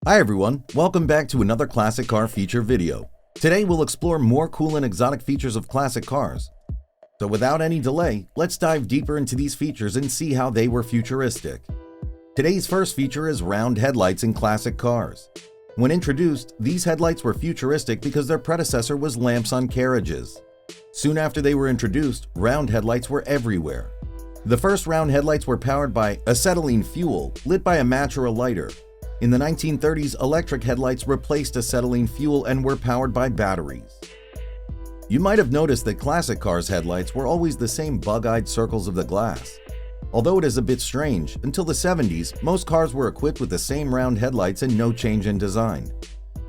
Hi everyone, welcome back to another classic car feature video. Today we'll explore more cool and exotic features of classic cars. So without any delay, let's dive deeper into these features and see how they were futuristic. Today's first feature is round headlights in classic cars. When introduced, these headlights were futuristic because their predecessor was lamps on carriages. Soon after they were introduced, round headlights were everywhere. The first round headlights were powered by acetylene fuel, lit by a match or a lighter. In the 1930s, electric headlights replaced acetylene fuel and were powered by batteries. You might have noticed that classic cars' headlights were always the same bug-eyed circles of the glass. Although it is a bit strange, until the 70s, most cars were equipped with the same round headlights and no change in design.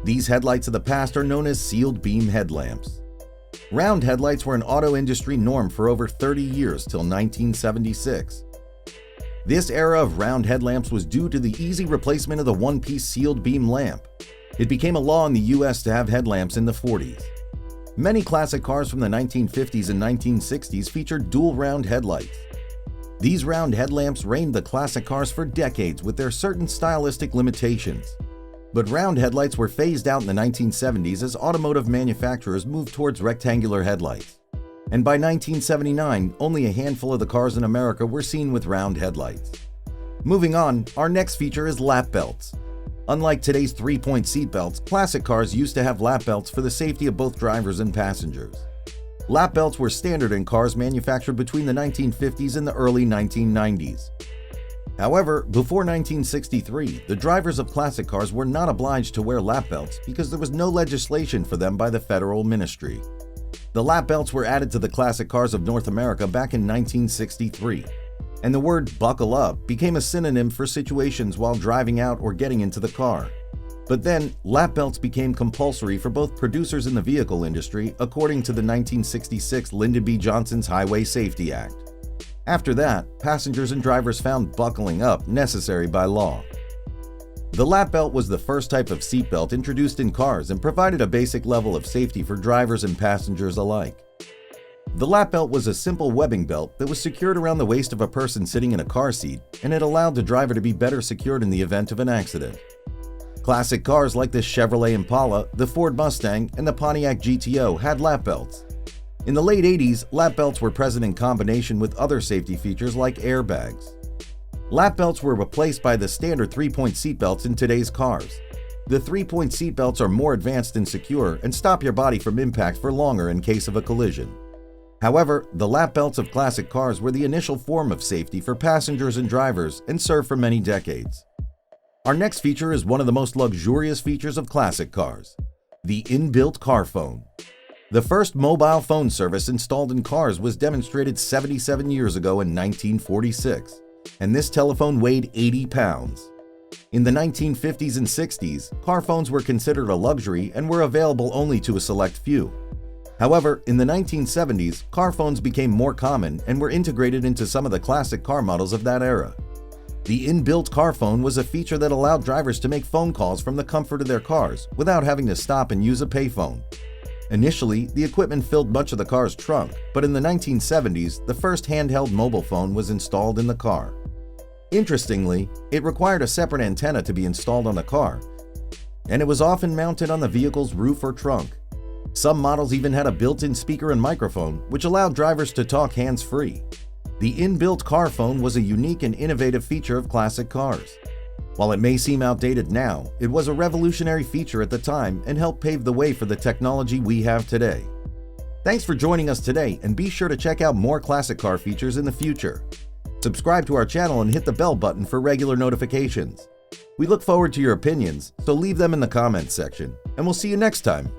These headlights of the past are known as sealed beam headlamps. Round headlights were an auto industry norm for over 30 years till 1976. This era of round headlamps was due to the easy replacement of the one-piece sealed beam lamp. It became a law in the US to have headlamps in the 40s. Many classic cars from the 1950s and 1960s featured dual round headlights. These round headlamps reigned the classic cars for decades with their certain stylistic limitations. But round headlights were phased out in the 1970s as automotive manufacturers moved towards rectangular headlights. And by 1979, only a handful of the cars in America were seen with round headlights. Moving on, our next feature is lap belts. Unlike today's 3-point seat belts, classic cars used to have lap belts for the safety of both drivers and passengers. Lap belts were standard in cars manufactured between the 1950s and the early 1990s. However, before 1963, the drivers of classic cars were not obliged to wear lap belts because there was no legislation for them by the federal ministry. The lap belts were added to the classic cars of North America back in 1963, and the word "buckle up" became a synonym for situations while driving out or getting into the car. But then, lap belts became compulsory for both producers in the vehicle industry according to the 1966 Lyndon B. Johnson's Highway Safety Act. After that, passengers and drivers found buckling up necessary by law. The lap belt was the first type of seat belt introduced in cars and provided a basic level of safety for drivers and passengers alike. The lap belt was a simple webbing belt that was secured around the waist of a person sitting in a car seat, and it allowed the driver to be better secured in the event of an accident. Classic cars like the Chevrolet Impala, the Ford Mustang, and the Pontiac GTO had lap belts. In the late 80s, lap belts were present in combination with other safety features like airbags. Lap belts were replaced by the standard 3-point seat belts in today's cars. The 3-point seat belts are more advanced and secure and stop your body from impact for longer in case of a collision. However, the lap belts of classic cars were the initial form of safety for passengers and drivers and served for many decades. Our next feature is one of the most luxurious features of classic cars: the inbuilt car phone. The first mobile phone service installed in cars was demonstrated 77 years ago in 1946. And this telephone weighed 80 pounds. In the 1950s and 60s, car phones were considered a luxury and were available only to a select few. However, in the 1970s, car phones became more common and were integrated into some of the classic car models of that era. The inbuilt car phone was a feature that allowed drivers to make phone calls from the comfort of their cars without having to stop and use a payphone. Initially, the equipment filled much of the car's trunk, but in the 1970s, the first handheld mobile phone was installed in the car. Interestingly, it required a separate antenna to be installed on the car, and it was often mounted on the vehicle's roof or trunk. Some models even had a built-in speaker and microphone, which allowed drivers to talk hands-free. The inbuilt car phone was a unique and innovative feature of classic cars. While it may seem outdated now, it was a revolutionary feature at the time and helped pave the way for the technology we have today. Thanks for joining us today, and be sure to check out more classic car features in the future. Subscribe to our channel and hit the bell button for regular notifications. We look forward to your opinions, so leave them in the comments section, and we'll see you next time.